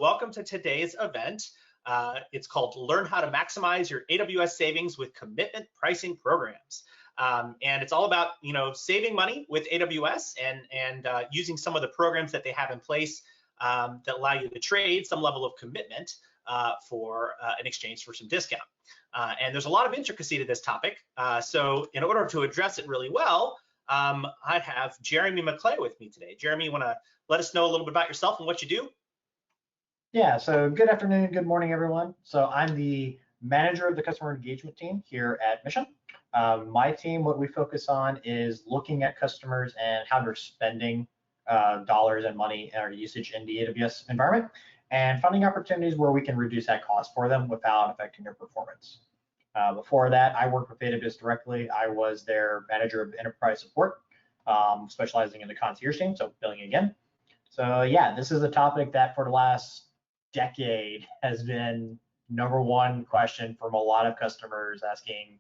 welcome to today's event. It's called Learn How to Maximize Your AWS Savings with Commitment Pricing Programs. And it's all about, saving money with AWS and using some of the programs that they have in place that allow you to trade some level of commitment for in exchange for some discount. And there's a lot of intricacy to this topic. So in order to address it really well, I have Jeremy McClay with me today. Jeremy, you want to let us know a little bit about yourself and what you do? Yeah, so good afternoon, good morning, everyone. So I'm the manager of the customer engagement team here at Mission. My team, what we focus on is looking at customers and how they're spending dollars and money and our usage in the AWS environment, and finding opportunities where we can reduce that cost for them without affecting their performance. Before that, I worked with AWS directly. I was their manager of enterprise support, specializing in the concierge team, so billing again. So yeah, this is a topic that for the last decade has been #1 question from a lot of customers asking,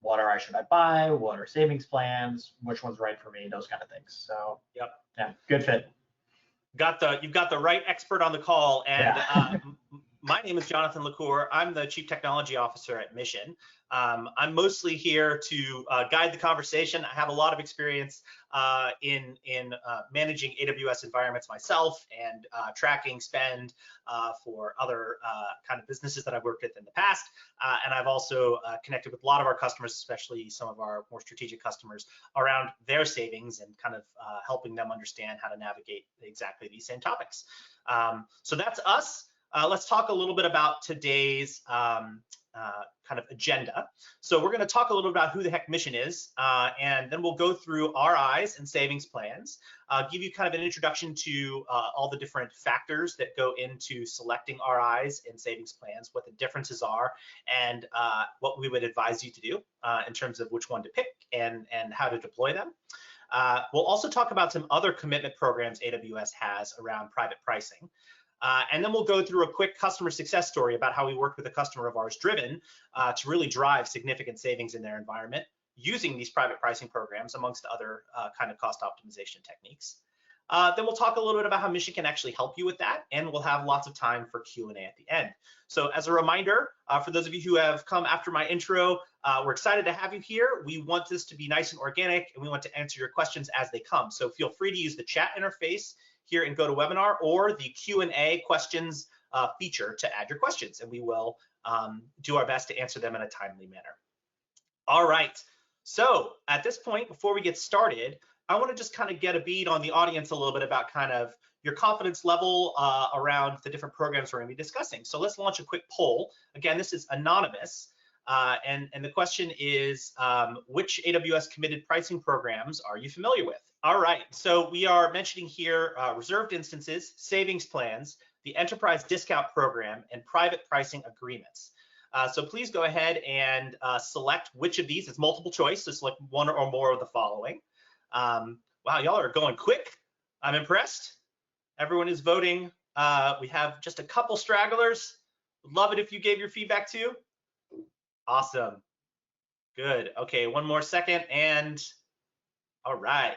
what RI should I buy? What are savings plans? Which one's right for me? Those kind of things. So yep, yeah, good fit. You've got the right expert on the call. And yeah. My name is Jonathan LaCour. I'm the Chief Technology Officer at Mission. I'm mostly here to guide the conversation. I have a lot of experience in managing AWS environments myself and tracking spend for other kind of businesses that I've worked with in the past. And I've also connected with a lot of our customers, especially some of our more strategic customers, around their savings and kind of helping them understand how to navigate exactly these same topics. So that's us. Let's talk a little bit about today's kind of agenda. So we're going to talk a little bit about who the heck Mission is, and then we'll go through RIs and savings plans, give you kind of an introduction to all the different factors that go into selecting RIs and savings plans, what the differences are, and what we would advise you to do in terms of which one to pick and how to deploy them. We'll also talk about some other commitment programs AWS has around private pricing. And then we'll go through a quick customer success story about how we worked with a customer of ours, Driven, to really drive significant savings in their environment using these private pricing programs, amongst other kind of cost optimization techniques. Then we'll talk a little bit about how Mission can actually help you with that, and we'll have lots of time for Q&A at the end. So as a reminder, for those of you who have come after my intro, we're excited to have you here. We want this to be nice and organic, and we want to answer your questions as they come. So feel free to use the chat interface here in GoToWebinar or the Q&A questions feature to add your questions, and we will do our best to answer them in a timely manner. All right, so at this point, before we get started, I want to just kind of get a bead on the audience a little bit about kind of your confidence level around the different programs we're going to be discussing. So let's launch a quick poll. Again, this is anonymous, and the question is, which AWS committed pricing programs are you familiar with? All right, so we are mentioning here reserved instances, savings plans, the enterprise discount program, and private pricing agreements. So please go ahead and select which of these. It's multiple choice, so select one or more of the following. Wow, y'all are going quick. I'm impressed. Everyone is voting. We have just a couple stragglers. Would love it if you gave your feedback too. Awesome. Good. Okay, one more second, and all right.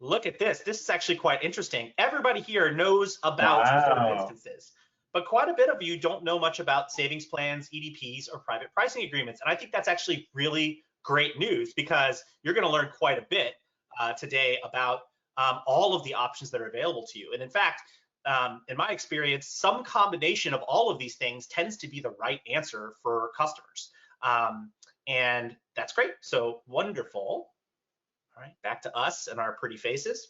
Look at this. This is actually quite interesting. Everybody here knows about reserved instances, but quite a bit of you don't know much about savings plans, EDPs, or private pricing agreements. And I think that's actually really great news, because you're going to learn quite a bit today about all of the options that are available to you. And in fact, in my experience, some combination of all of these things tends to be the right answer for customers. And that's great. So wonderful. All right, back to us and our pretty faces.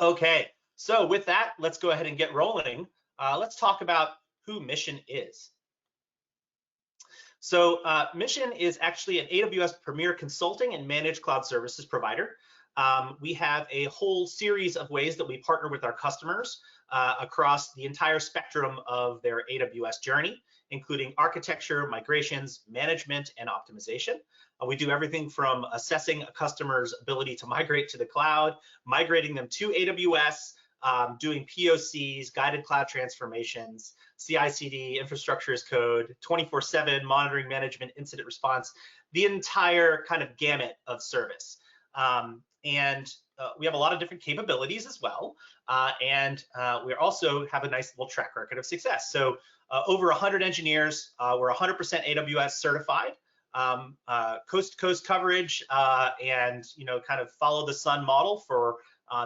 Okay, so with that, let's go ahead and get rolling. Let's talk about who Mission is. So Mission is actually an AWS Premier Consulting and Managed Cloud Services provider. We have a whole series of ways that we partner with our customers across the entire spectrum of their AWS journey, including architecture, migrations, management, and optimization. We do everything from assessing a customer's ability to migrate to the cloud, migrating them to AWS, doing POCs, guided cloud transformations, CI/CD, infrastructure as code, 24/7 monitoring, management, incident response, the entire kind of gamut of service. And we have a lot of different capabilities as well, and we also have a nice little track record of success. So over 100 engineers, we're 100% AWS certified, coast to coast coverage, and kind of follow the sun model for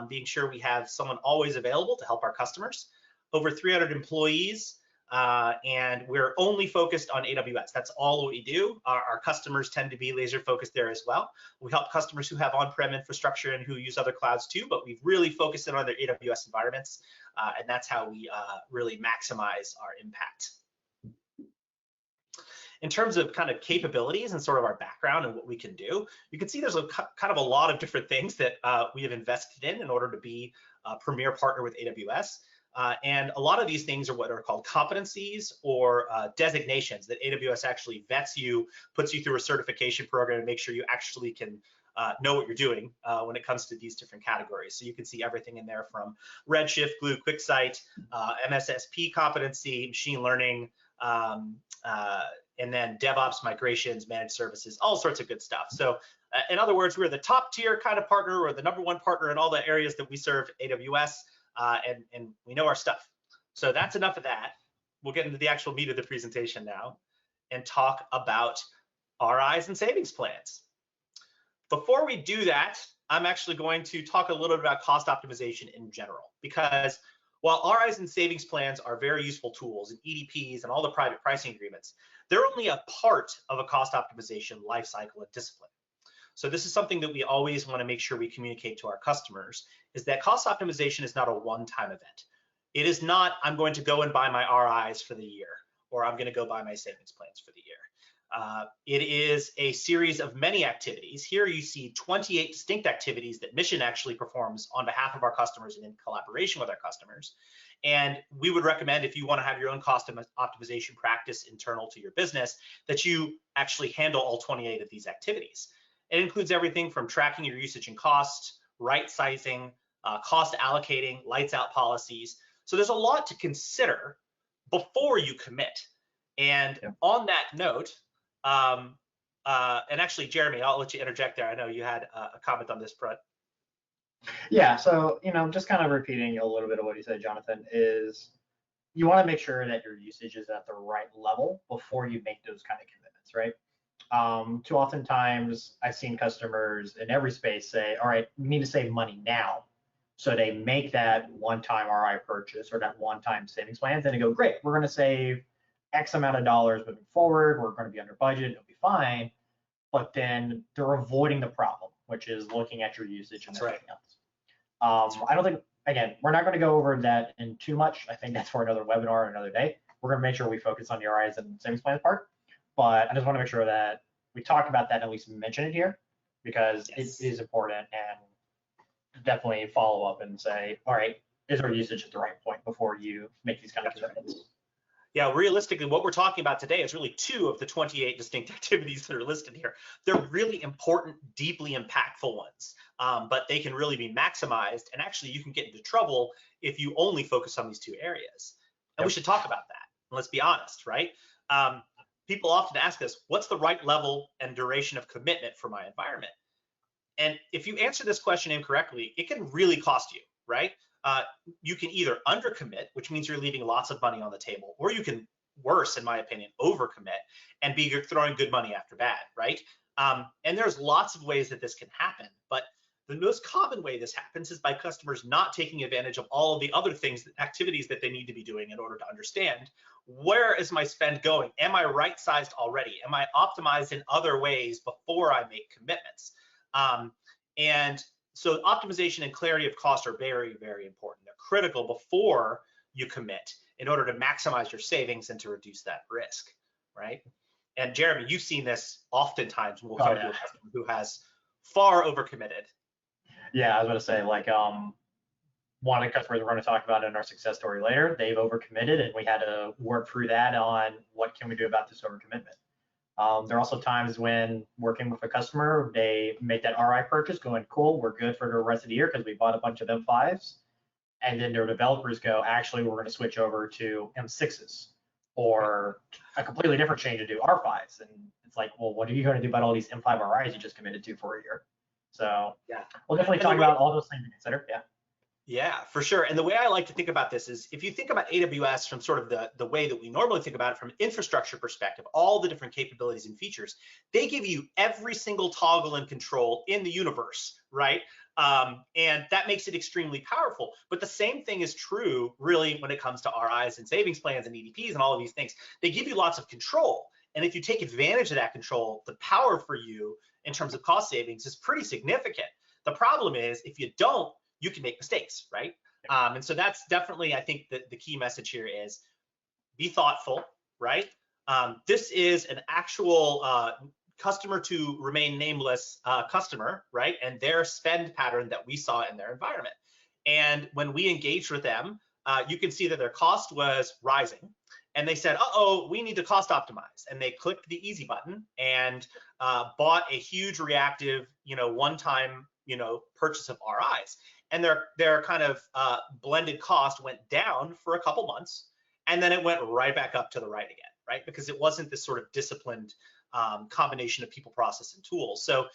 being sure we have someone always available to help our customers. Over 300 employees. And we're only focused on AWS. That's all we do. Our customers tend to be laser focused there as well. We help customers who have on-prem infrastructure and who use other clouds too, but we've really focused in on their AWS environments, and that's how we really maximize our impact. In terms of kind of capabilities and sort of our background and what we can do, you can see there's kind of a lot of different things that we have invested in order to be a premier partner with AWS. And a lot of these things are what are called competencies or designations that AWS actually vets you, puts you through a certification program to make sure you actually can know what you're doing when it comes to these different categories. So you can see everything in there from Redshift, Glue, QuickSight, MSSP competency, machine learning, and then DevOps, migrations, managed services, all sorts of good stuff. So in other words, we're the top tier kind of partner, or the #1 partner in all the areas that we serve AWS. And we know our stuff. So that's enough of that. We'll get into the actual meat of the presentation now and talk about RIs and savings plans. Before we do that, I'm actually going to talk a little bit about cost optimization in general, because while RIs and savings plans are very useful tools, and EDPs and all the private pricing agreements, they're only a part of a cost optimization lifecycle and discipline. So this is something that we always want to make sure we communicate to our customers, is that cost optimization is not a one-time event. It is not, I'm going to go and buy my RIs for the year, or I'm going to go buy my savings plans for the year. It is a series of many activities. Here you see 28 distinct activities that Mission actually performs on behalf of our customers and in collaboration with our customers. And we would recommend, if you want to have your own cost optimization practice internal to your business, that you actually handle all 28 of these activities. It includes everything from tracking your usage and cost, right sizing, cost allocating, lights out policies. So there's a lot to consider before you commit. And on that note, and actually, Jeremy, I'll let you interject there. I know you had a comment on this, Brett. Yeah, so, just kind of repeating a little bit of what you said, Jonathan, is you want to make sure that your usage is at the right level before you make those kind of commitments, right? Too often times I've seen customers in every space say, all right, we need to save money now. So they make that one-time RI purchase or that one-time savings plans, and they go, great, we're going to save X amount of dollars moving forward. We're going to be under budget. It'll be fine. But then they're avoiding the problem, which is looking at your usage and everything else. I don't think, again, we're not going to go over that in too much. I think that's for another webinar, another day. We're going to make sure we focus on the RIs and savings plan part. But I just want to make sure that we talk about that and at least mention it here, because it is important, and definitely follow up and say, all right, is our usage at the right point before you make these kind of commitments? Yeah, realistically, what we're talking about today is really 2 of the 28 distinct activities that are listed here. They're really important, deeply impactful ones, but they can really be maximized, and actually you can get into trouble if you only focus on these 2 areas. And we should talk about that. Let's be honest, right? People often ask us, what's the right level and duration of commitment for my environment? And if you answer this question incorrectly, it can really cost you, right? You can either undercommit, which means you're leaving lots of money on the table, or you can, worse, in my opinion, overcommit and be throwing good money after bad, right? And there's lots of ways that this can happen, but the most common way this happens is by customers not taking advantage of all of the other things, activities that they need to be doing in order to understand, where is my spend going? Am I right-sized already? Am I optimized in other ways before I make commitments? And so optimization and clarity of cost are very, very important. They're critical before you commit in order to maximize your savings and to reduce that risk, right? And Jeremy, you've seen this oftentimes when we'll come to a customer who has far overcommitted. Yeah, I was going to say, like, one of the customers we're going to talk about in our success story later, they've overcommitted, and we had to work through that on what can we do about this overcommitment. There are also times when working with a customer, they make that RI purchase going, cool, we're good for the rest of the year because we bought a bunch of M5s. And then their developers go, actually, we're going to switch over to M6s or a completely different chain to do R5s. And it's like, well, what are you going to do about all these M5 RIs you just committed to for a year? So Yeah. we'll definitely talk about all those things to consider. Yeah. Yeah, for sure. And the way I like to think about this is if you think about AWS from sort of the way that we normally think about it from an infrastructure perspective, all the different capabilities and features, they give you every single toggle and control in the universe, right? And that makes it extremely powerful. But the same thing is true really when it comes to RIs and savings plans and EDPs and all of these things. They give you lots of control. And if you take advantage of that control, the power for you in terms of cost savings is pretty significant. The problem is if you don't, you can make mistakes, right? And so that's definitely, I think, the key message here is be thoughtful, right? This is an actual customer to remain nameless customer, right? And their spend pattern that we saw in their environment. And when we engaged with them, you can see that their cost was rising. And they said, uh-oh, we need to cost optimize. And they clicked the easy button and bought a huge reactive, one-time, purchase of RIs. And their kind of blended cost went down for a couple months, and then it went right back up to the right again, right? Because it wasn't this sort of disciplined combination of people, process, and tools. So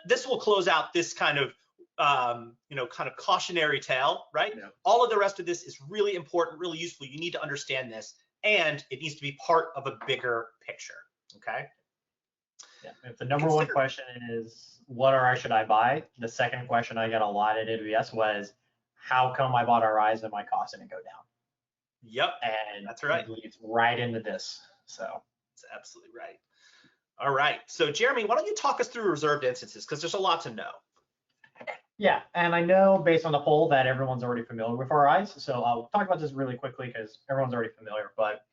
this will close out this kind of kind of cautionary tale, right? Yeah. All of the rest of this is really important, really useful. You need to understand this, and it needs to be part of a bigger picture. Okay. Yeah. If the number one question is what RI should I buy, the second question I got a lot at AWS was how come I bought RIs and my cost didn't go down? Yep. And that's right. It leads right into this. So that's absolutely right. All right. So Jeremy, why don't you talk us through reserved instances, because there's a lot to know. Yeah, and I know based on the poll that everyone's already familiar with RIs, so I'll talk about this really quickly because everyone's already familiar. But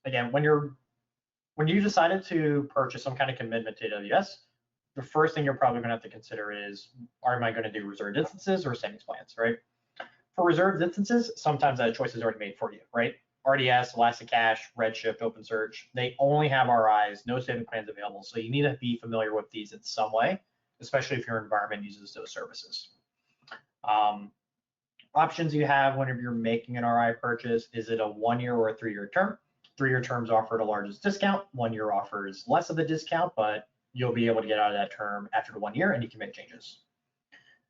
again, when you decided to purchase some kind of commitment to AWS, the first thing you're probably going to have to consider is, am I going to do reserved instances or savings plans, right? For reserved instances, sometimes that choice is already made for you, right? RDS, Elasticache, Redshift, OpenSearch, they only have RIs, no saving plans available. So you need to be familiar with these in some way, especially if your environment uses those services. Options you have whenever you're making an RI purchase, is it a 1 year or a 3-year term? 3-year terms offer the largest discount, 1 year offers less of a discount, but you'll be able to get out of that term after the 1 year and you can make changes.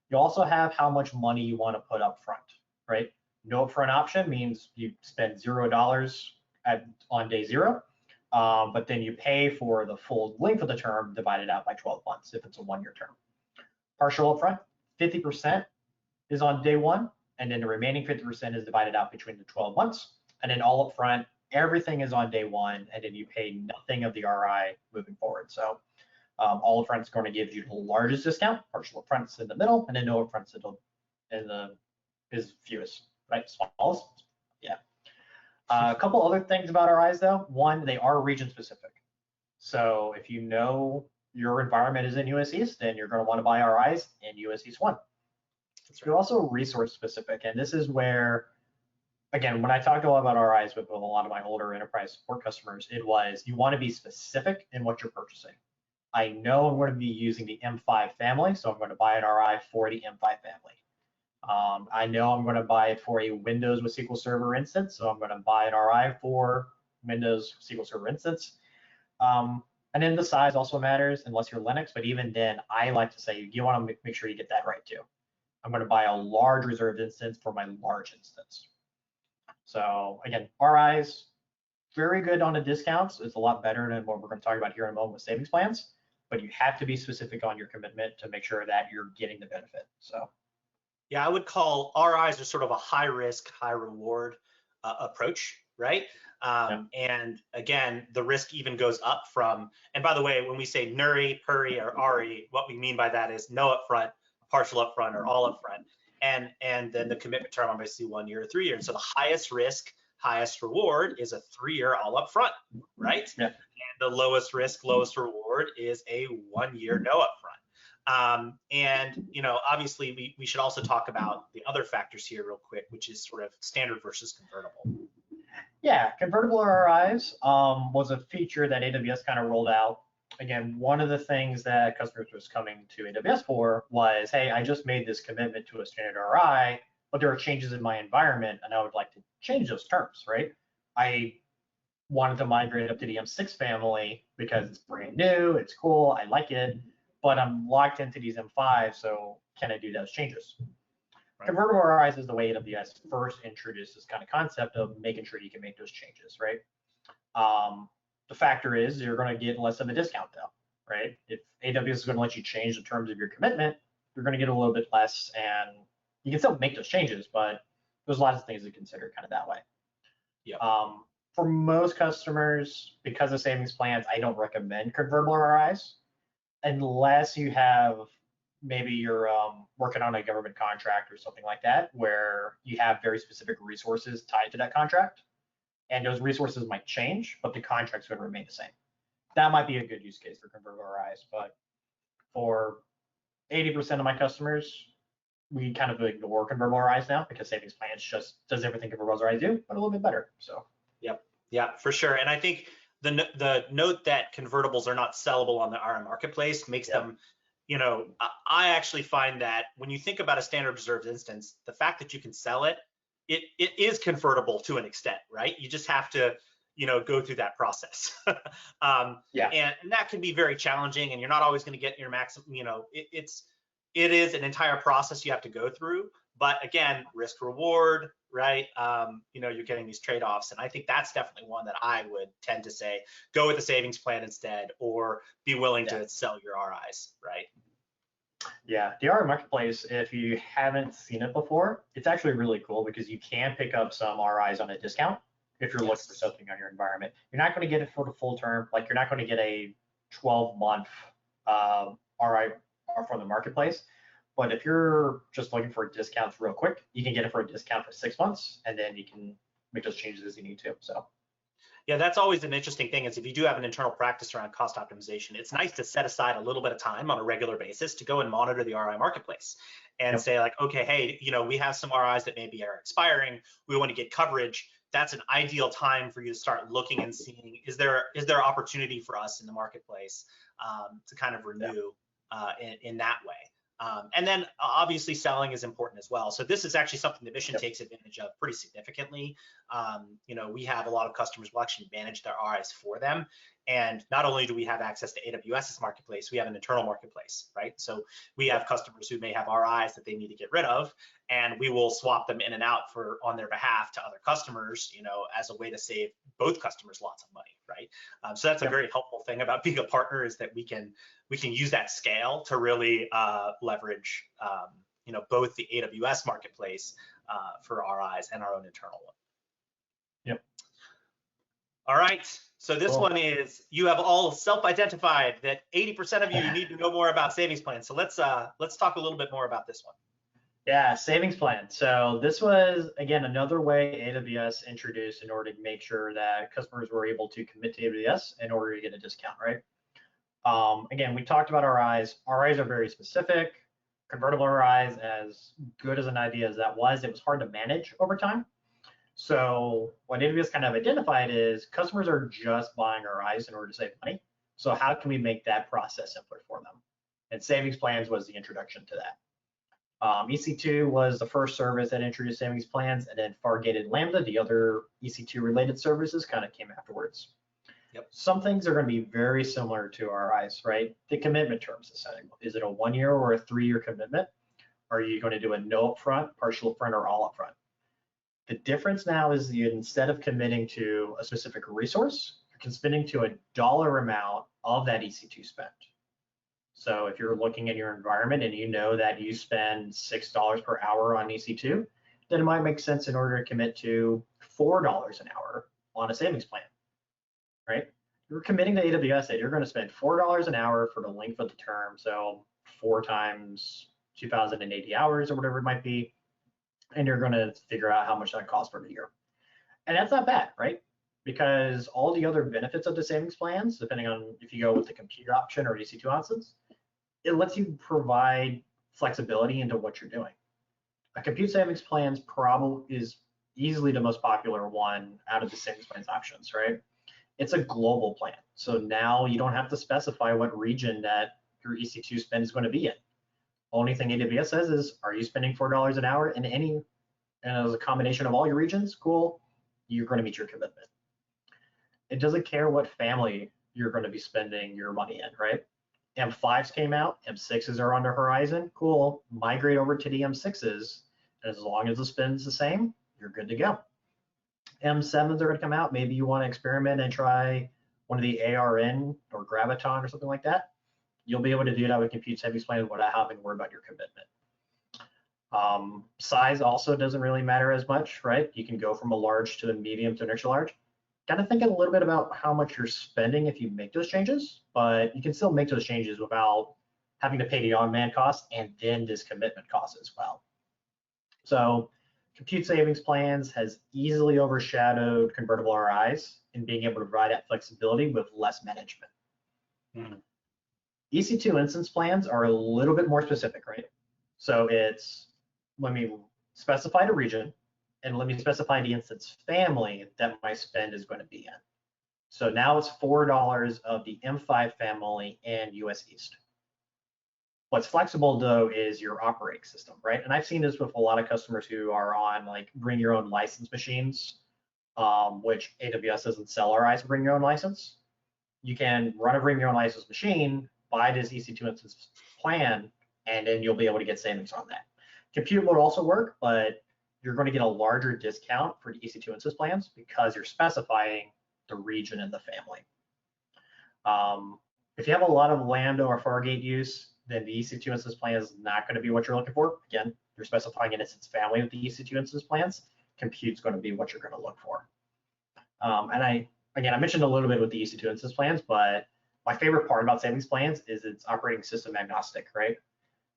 You also have how much money you want to put up front, right? No upfront option means you spend $0 on day 0, but then you pay for the full length of the term divided out by 12 months if it's a 1-year term. Partial upfront, 50% is on day 1, and then the remaining 50% is divided out between the 12 months. And then all upfront, everything is on day 1, and then you pay nothing of the RI moving forward. So all upfront is going to give you the largest discount, partial upfront in the middle, and then no upfront is fewest, right? Smallest. Yeah. A couple other things about RIs though. One, they are region specific. So if you know your environment is in US East, then you're going to want to buy RIs in US East 1. They're also resource specific, and this is where, again, when I talked a lot about RIs with a lot of my older enterprise support customers, it was you want to be specific in what you're purchasing. I know I'm going to be using the M5 family, so I'm going to buy an RI for the M5 family. I know I'm going to buy it for a Windows with SQL Server instance, so I'm going to buy an RI for Windows SQL Server instance. And then the size also matters, unless you're Linux, but even then, I like to say you want to make sure you get that right too. I'm going to buy a large reserved instance for my large instance. So again, RIs, very good on the discounts. It's a lot better than what we're going to talk about here in a moment with savings plans, but you have to be specific on your commitment to make sure that you're getting the benefit. So yeah, I would call RIs are sort of a high risk, high reward approach, right? And again, the risk even goes up from, and by the way, when we say NURI, PURI, or RI, what we mean by that is no upfront, partial upfront, or all upfront. And then the commitment term, obviously 1 year or 3 years. So the highest risk, highest reward is a 3-year all upfront, right? Yeah. And the lowest risk, lowest reward is a 1 year no upfront. And obviously we should also talk about the other factors here real quick, which is sort of standard versus convertible. Yeah, convertible RIs was a feature that AWS kind of rolled out. Again, one of the things that customers was coming to AWS for was, hey, I just made this commitment to a standard RI, but there are changes in my environment, and I would like to change those terms, right? I wanted to migrate up to the M6 family because it's brand new, it's cool, I like it, but I'm locked into these M5, so can I do those changes? Right. Convertible RIs is the way AWS first introduced this kind of concept of making sure you can make those changes, right? The factor is you're going to get less of a discount though, right? If AWS is going to let you change the terms of your commitment, you're going to get a little bit less, and you can still make those changes, but there's lots of things to consider kind of that way. Yeah. For most customers, because of savings plans, I don't recommend convertible RIs unless you have maybe you're working on a government contract or something like that, where you have very specific resources tied to that contract, and those resources might change, but the contract's going to remain the same. That might be a good use case for convertible RIs, but for 80% of my customers, we kind of ignore convertible RIs now because savings plans just does everything convertible RIs do, but a little bit better. So. Yep. Yeah, for sure. And I think the note that convertibles are not sellable on the RI marketplace makes them, you know, I actually find that when you think about a standard reserved instance, the fact that you can sell it, it is convertible to an extent, right? You just have to, you know, go through that process. And that can be very challenging, and you're not always going to get your maximum, you know, it is an entire process you have to go through. But again, risk reward, right? You know, you're getting these trade-offs, and I think that's definitely one that I would tend to say go with a savings plan instead, or be willing to sell your RIs, right? Yeah, the RI marketplace, if you haven't seen it before, it's actually really cool because you can pick up some RIs on a discount if you're looking for something on your environment. You're not going to get it for the full term, like you're not going to get a 12-month RI from the marketplace. But if you're just looking for discounts real quick, you can get it for a discount for 6 months, and then you can make those changes as you need to. So. Yeah, that's always an interesting thing is if you do have an internal practice around cost optimization, it's nice to set aside a little bit of time on a regular basis to go and monitor the RI marketplace and say like, okay, hey, you know, we have some RIs that maybe are expiring. We want to get coverage. That's an ideal time for you to start looking and seeing, is there opportunity for us in the marketplace to kind of renew in that way. And then obviously selling is important as well. So this is actually something that Mission takes advantage of pretty significantly. You know, we have a lot of customers who actually manage their RIs for them. And not only do we have access to AWS's marketplace, we have an internal marketplace, right? So we have customers who may have RIs that they need to get rid of, and we will swap them in and out on their behalf to other customers, you know, as a way to save both customers lots of money, right? So that's a very helpful thing about being a partner, is that we can use that scale to really leverage, you know, both the AWS marketplace for RIs and our own internal one. Yep. All right. So this one is, you have all self-identified that 80% of you need to know more about savings plans. So let's talk a little bit more about this one. Yeah, savings plan. So this was, again, another way AWS introduced in order to make sure that customers were able to commit to AWS in order to get a discount, right? Again, we talked about RIs. RIs are very specific. Convertible RIs, as good as an idea as that was, it was hard to manage over time. So what AWS kind of identified is customers are just buying RIs in order to save money. So how can we make that process simpler for them? And savings plans was the introduction to that. EC2 was the first service that introduced savings plans, and then Fargate Lambda, the other EC2 related services, kind of came afterwards. Yep. Some things are going to be very similar to RIs, right? The commitment terms deciding, is it a 1 year or a 3 year commitment? Are you going to do a no upfront, partial upfront, or all upfront? The difference now is you, instead of committing to a specific resource, you're committing to a dollar amount of that EC2 spend. So if you're looking at your environment and you know that you spend $6 per hour on EC2, then it might make sense in order to commit to $4 an hour on a savings plan, right? You're committing to AWS that you're going to spend $4 an hour for the length of the term, so 4 times 2,080 hours or whatever it might be, and you're going to figure out how much that costs per year. And that's not bad, right? Because all the other benefits of the savings plans, depending on if you go with the compute option or EC2 options, it lets you provide flexibility into what you're doing. A compute savings plans probably is easily the most popular one out of the savings plans options, right? It's a global plan. So now you don't have to specify what region that your EC2 spend is going to be in. Only thing AWS says is, are you spending $4 an hour in any, and as a combination of all your regions, cool, you're going to meet your commitment. It doesn't care what family you're going to be spending your money in, right? M5s came out, M6s are on the horizon. Cool, migrate over to the M6s. And as long as the spend's the same, you're good to go. M7s are going to come out. Maybe you want to experiment and try one of the ARN or Graviton or something like that. You'll be able to do that with compute savings plans without having to worry about your commitment. Size also doesn't really matter as much, right? You can go from a large to a medium to an extra large. Got to think a little bit about how much you're spending if you make those changes, but you can still make those changes without having to pay the on-demand cost and then this commitment cost as well. So compute savings plans has easily overshadowed convertible RIs in being able to provide that flexibility with less management. EC2 instance plans are a little bit more specific, right? So it's, let me specify the region and let me specify the instance family that my spend is going to be in. So now it's $4 of the M5 family and US East. What's flexible though is your operating system, right? And I've seen this with a lot of customers who are on like bring your own license machines, which AWS doesn't sell RIs to bring your own license. You can run a bring your own license machine, buy this EC2 instance plan, and then you'll be able to get savings on that. Compute will also work, but you're going to get a larger discount for the EC2 instance plans because you're specifying the region and the family. If you have a lot of Lambda or Fargate use, then the EC2 instance plan is not going to be what you're looking for. Again, you're specifying an instance family with the EC2 instance plans. Compute's going to be what you're going to look for. And I mentioned a little bit with the EC2 instance plans, but my favorite part about savings plans is it's operating system agnostic, right?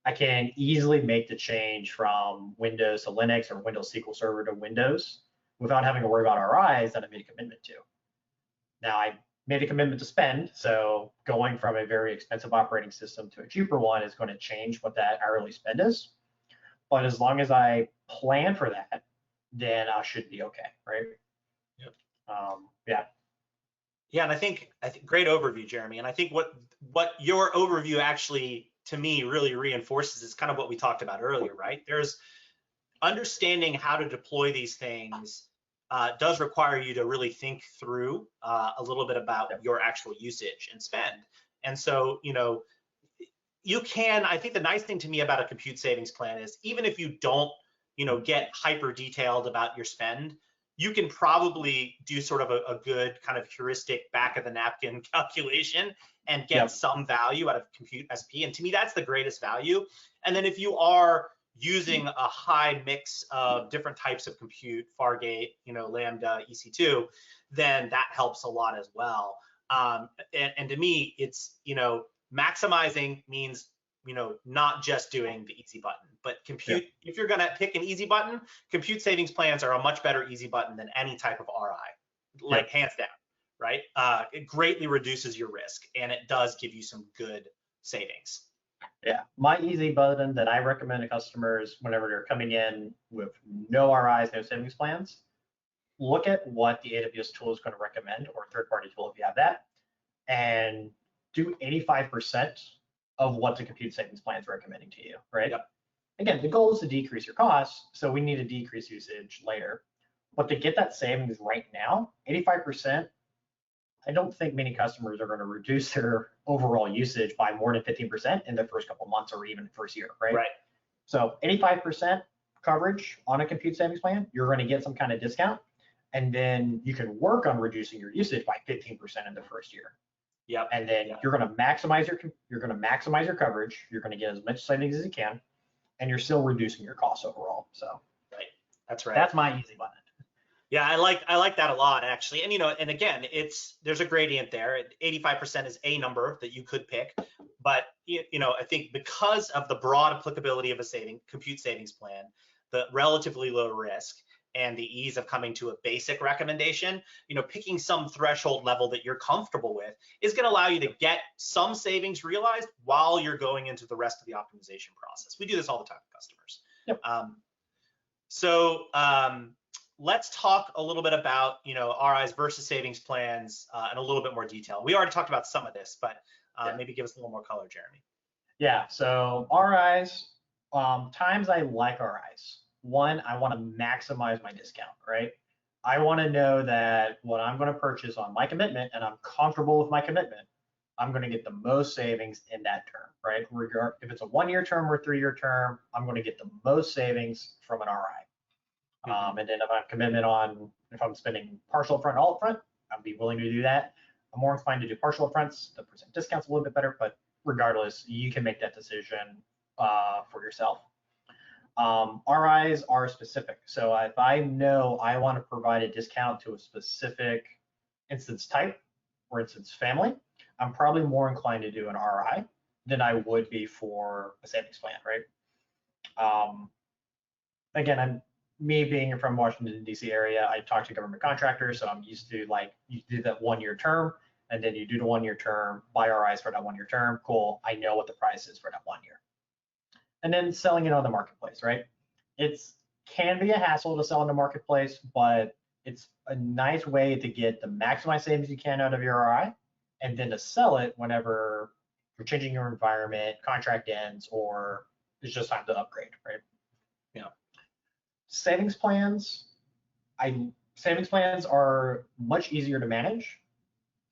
I can easily make the change from Windows to Linux or Windows SQL Server to Windows without having to worry about RIs that I made a commitment to. Now, I made a commitment to spend, so going from a very expensive operating system to a cheaper one is going to change what that hourly spend is. But as long as I plan for that, then I should be okay, right? Yep. Yeah. Yeah, and I think great overview, Jeremy. And I think what your overview actually, to me, really reinforces is kind of what we talked about earlier, right? There's understanding how to deploy these things does require you to really think through a little bit about your actual usage and spend. And so, you can, I think the nice thing to me about a compute savings plan is even if you don't, get hyper detailed about your spend, you can probably do sort of a good kind of heuristic back of the napkin calculation and get some value out of compute SP. And to me, that's the greatest value. And then if you are using a high mix of different types of compute, Fargate, Lambda, EC2, then that helps a lot as well. And to me, it's, maximizing means, not just doing the easy button, but compute. If you're going to pick an easy button, compute savings plans are a much better easy button than any type of RI, like hands down, right? It greatly reduces your risk and it does give you some good savings. Yeah, my easy button that I recommend to customers whenever they're coming in with no RIs, no savings plans, look at what the AWS tool is going to recommend, or third-party tool if you have that, and do 85% of what the compute savings plan is recommending to you, right? Yep. Again, the goal is to decrease your costs, so we need to decrease usage later. But to get that savings right now, 85%, I don't think many customers are going to reduce their overall usage by more than 15% in the first couple of months or even first year, right? Right. So 85% coverage on a compute savings plan, you're going to get some kind of discount, and then you can work on reducing your usage by 15% in the first year. Yep. And then you're going to maximize your coverage. You're going to get as much savings as you can, and you're still reducing your costs overall. So right, that's right. That's my easy button. Yeah, I like that a lot actually. And and again, there's a gradient there. 85% is a number that you could pick, but I think because of the broad applicability of a compute savings plan, the relatively low risk, and the ease of coming to a basic recommendation, picking some threshold level that you're comfortable with is going to allow you to get some savings realized while you're going into the rest of the optimization process. We do this all the time with customers. Yep. Let's talk a little bit about RIs versus savings plans in a little bit more detail. We already talked about some of this, but maybe give us a little more color, Jeremy. Yeah. So RIs, times I like RIs. One, I want to maximize my discount, right? I want to know that what I'm going to purchase on my commitment, and I'm comfortable with my commitment, I'm going to get the most savings in that term, right? If it's a 1-year term or 3-year term, I'm going to get the most savings from an RI. And then if I have commitment on, if I'm spending partial upfront, all upfront, I'd be willing to do that. I'm more inclined to do partial upfronts. The percent discount's a little bit better, but regardless, you can make that decision for yourself. RIs are specific. So if I know I want to provide a discount to a specific instance type or instance family, I'm probably more inclined to do an RI than I would be for a savings plan, right? Again, me being from Washington, D.C. area, I talk to government contractors, so I'm used to like, you do that 1-year term, and then you do the 1-year term, buy RIs for that 1-year term, cool, I know what the price is for that 1 year. And then selling it on the marketplace, right? It's can be a hassle to sell in the marketplace, but it's a nice way to get the maximized savings you can out of your RI, and then to sell it whenever you're changing your environment, contract ends, or it's just time to upgrade, right? Yeah. Savings plans, savings plans are much easier to manage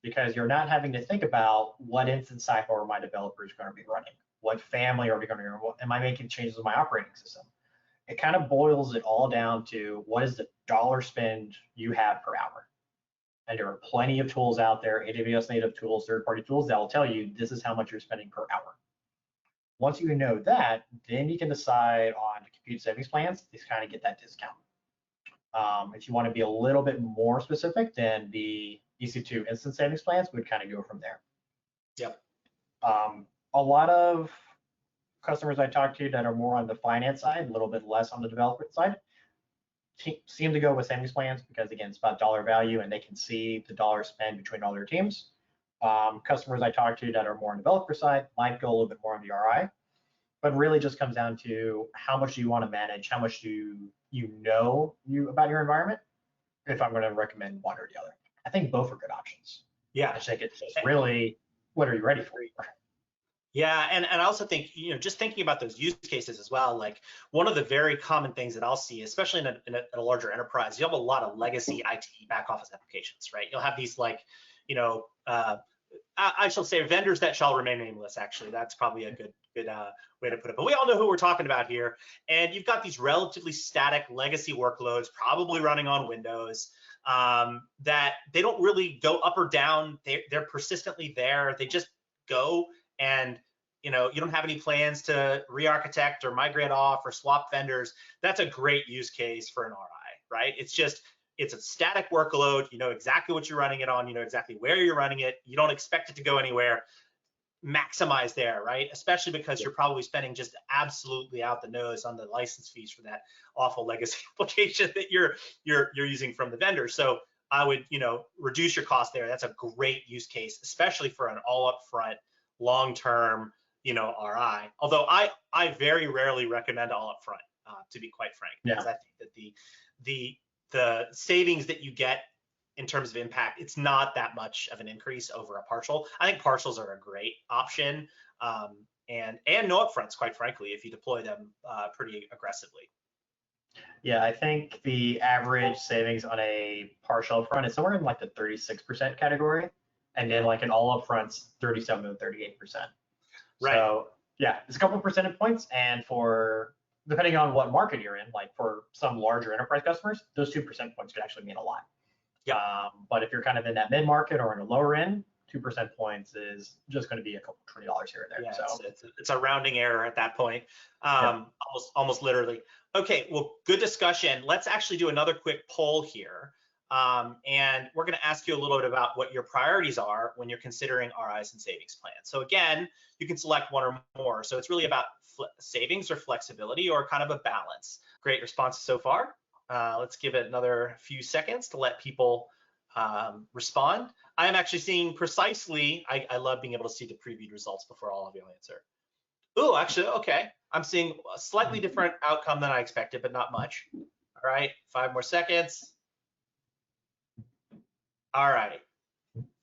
because you're not having to think about what instance type are my developers going to be running, what family are we going to be running, am I making changes in my operating system? It kind of boils it all down to what is the dollar spend you have per hour. And there are plenty of tools out there, AWS native tools, third-party tools that will tell you this is how much you're spending per hour. Once you know that, then you can decide on to compute savings plans to kind of get that discount. If you want to be a little bit more specific, then the EC2 instant savings plans would kind of go from there. Yep. A lot of customers I talk to that are more on the finance side, a little bit less on the development side, seem to go with savings plans because, again, it's about dollar value and they can see the dollar spend between all their teams. Customers I talk to that are more on the developer side might go a little bit more on the RI, but really just comes down to how much do you want to manage, how much do you know about your environment, if I'm going to recommend one or the other. I think both are good options. Yeah. I think it's just really, what are you ready for? Yeah, and I also think, just thinking about those use cases as well, like one of the very common things that I'll see, especially in a larger enterprise, you have a lot of legacy IT back office applications, right? You'll have these like, I shall say vendors that shall remain nameless, actually. That's probably a good way to put it. But we all know who we're talking about here. And you've got these relatively static legacy workloads, probably running on Windows, that they don't really go up or down. They're persistently there. They just go, and you don't have any plans to re-architect or migrate off or swap vendors. That's a great use case for an RI, right? It's a static workload. You know exactly what you're running it on. You know exactly where you're running it. You don't expect it to go anywhere. Maximize there, right? Especially because you're probably spending just absolutely out the nose on the license fees for that awful legacy application that you're using from the vendor. So I would, reduce your cost there. That's a great use case, especially for an all upfront, long-term, RI. Although I very rarely recommend all upfront, to be quite frank, because I think that the savings that you get in terms of impact, it's not that much of an increase over a partial. I think partials are a great option, and no upfronts, quite frankly, if you deploy them pretty aggressively. Yeah, I think the average savings on a partial upfront is somewhere in like the 36% category, and then like an all upfront's 37 to 38%. Right. So yeah, it's a couple of percentage points, and for depending on what market you're in, like for some larger enterprise customers, those 2% points could actually mean a lot. Yeah. But if you're kind of in that mid-market or in a lower end, 2% points is just going to be a couple $20 here and there. Yeah, so it's a rounding error at that point, almost literally. Okay, well, good discussion. Let's actually do another quick poll here. And we're going to ask you a little bit about what your priorities are when you're considering RIs and savings plans. So again, you can select one or more. So it's really about savings or flexibility or kind of a balance. Great responses so far. Let's give it another few seconds to let people respond. I am actually seeing precisely, I love being able to see the previewed results before all of you answer. Oh, actually, okay. I'm seeing a slightly different outcome than I expected, but not much. All right, 5 more seconds. All right,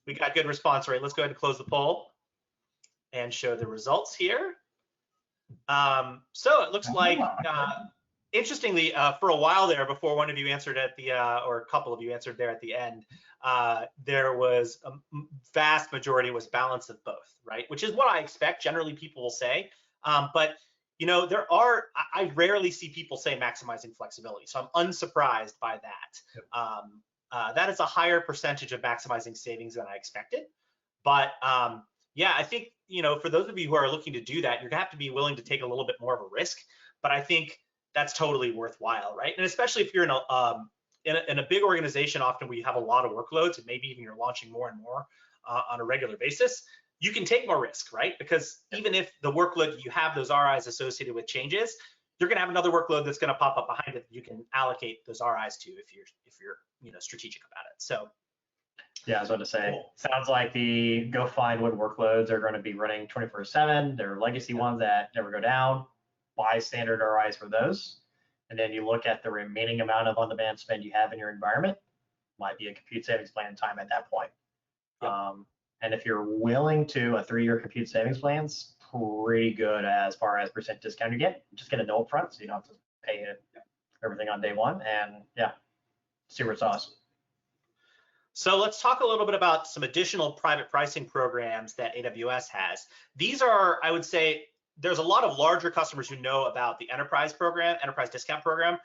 we got good response rate. Let's go ahead and close the poll and show the results here. So it looks like Interestingly, for a while there, before one of you answered at the, or a couple of you answered there at the end, there was a vast majority was balance of both, right? Which is what I expect. Generally, people will say, but you know, I rarely see people say maximizing flexibility, so I'm unsurprised by that. Yep. That is a higher percentage of maximizing savings than I expected, but yeah, I think, you know, for those of you who are looking to do that, you're gonna have to be willing to take a little bit more of a risk, but I think that's totally worthwhile, right? And especially if you're in a big organization, often we have a lot of workloads, and maybe even you're launching more and more on a regular basis, you can take more risk, right? Because even if the workload you have those RIs associated with changes, you're going to have another workload that's going to pop up behind it that you can allocate those RIs to if you're you know, strategic about it. So yeah, I was about to say, cool. Sounds like the go find what workloads are going to be running 24/7. They're legacy ones that never go down. Buy standard RIs for those, and then you look at the remaining amount of on-demand spend you have in your environment. Might be a compute savings plan in time at that point. Yep. And if you're willing to, a 3-year compute savings plan's pretty good as far as % discount you get. Just get a no upfront, so you don't have to pay everything on day one, and yeah, secret sauce. So let's talk a little bit about some additional private pricing programs that AWS has. These are, I would say, there's a lot of larger customers who know about the enterprise program, enterprise discount program.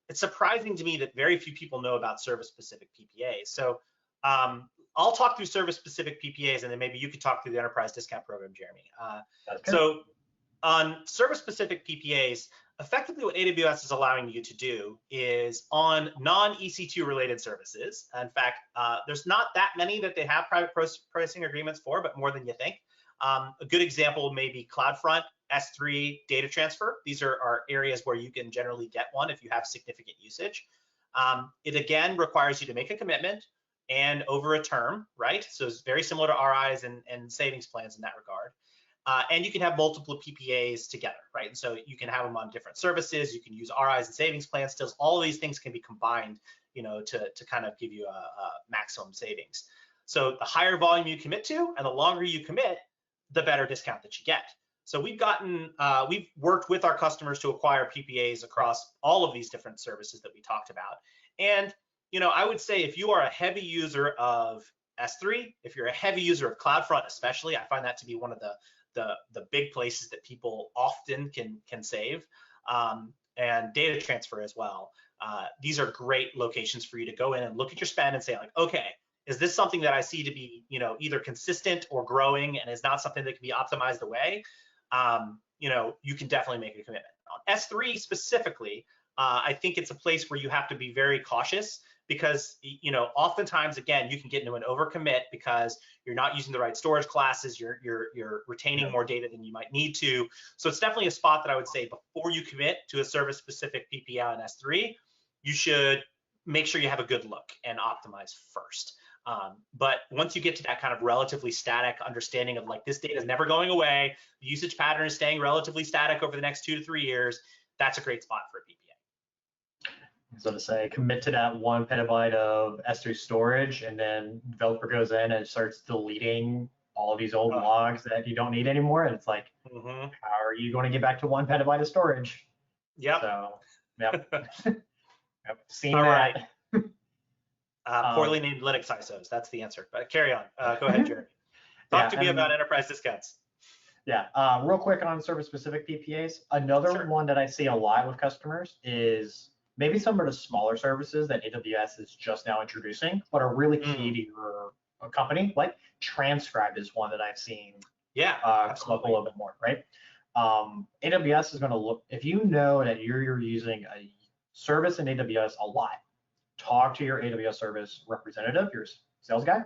It's surprising to me that very few people know about service-specific PPAs. So I'll talk through service-specific PPAs, and then maybe you could talk through the enterprise discount program, Jeremy. So on service-specific PPAs, effectively what AWS is allowing you to do is on non-EC2 related services. In fact, there's not that many that they have private pricing agreements for, but more than you think. A good example may be CloudFront, S3, data transfer. These are areas where you can generally get one if you have significant usage. It again requires you to make a commitment and over a term, right? So it's very similar to RIs and savings plans in that regard. And you can have multiple PPAs together, right? And so you can have them on different services. You can use RIs and savings plans. Still, all of these things can be combined, you know, to kind of give you a maximum savings. So the higher volume you commit to, and the longer you commit, the better discount that you get. So we've worked with our customers to acquire PPAs across all of these different services that we talked about. And, you know, I would say if you are a heavy user of S3, if you're a heavy user of CloudFront, especially, I find that to be one of the big places that people often can save, and data transfer as well. These are great locations for you to go in and look at your spend and say, like, okay, is this something that I see to be, you know, either consistent or growing and is not something that can be optimized away? You know, you can definitely make a commitment. On S3 specifically, I think it's a place where you have to be very cautious because, you know, oftentimes, again, you can get into an overcommit because you're not using the right storage classes, you're retaining more data than you might need to. So it's definitely a spot that I would say before you commit to a service-specific PPA on S3, you should make sure you have a good look and optimize first. But once you get to that kind of relatively static understanding of like this data is never going away, the usage pattern is staying relatively static over the next 2 to 3 years, that's a great spot for a PPA. So to say, commit to that 1 petabyte of S3 storage, and then developer goes in and starts deleting all of these old logs that you don't need anymore, and it's like, how are you going to get back to 1 petabyte of storage? Yep. So, yep. Yep. Seen all that. Right. Poorly named Linux ISOs. That's the answer. But carry on. Go ahead, Jeremy. Talk to me about enterprise discounts. Yeah. Real quick on service-specific PPAs. Another one that I see a lot with customers is maybe some of the smaller services that AWS is just now introducing, but are really key to your company. Like Transcribe is one that I've seen. Yeah. Come up a little bit more, right? AWS is going to look, if you know that you're using a service in AWS a lot, talk to your AWS service representative, your sales guy,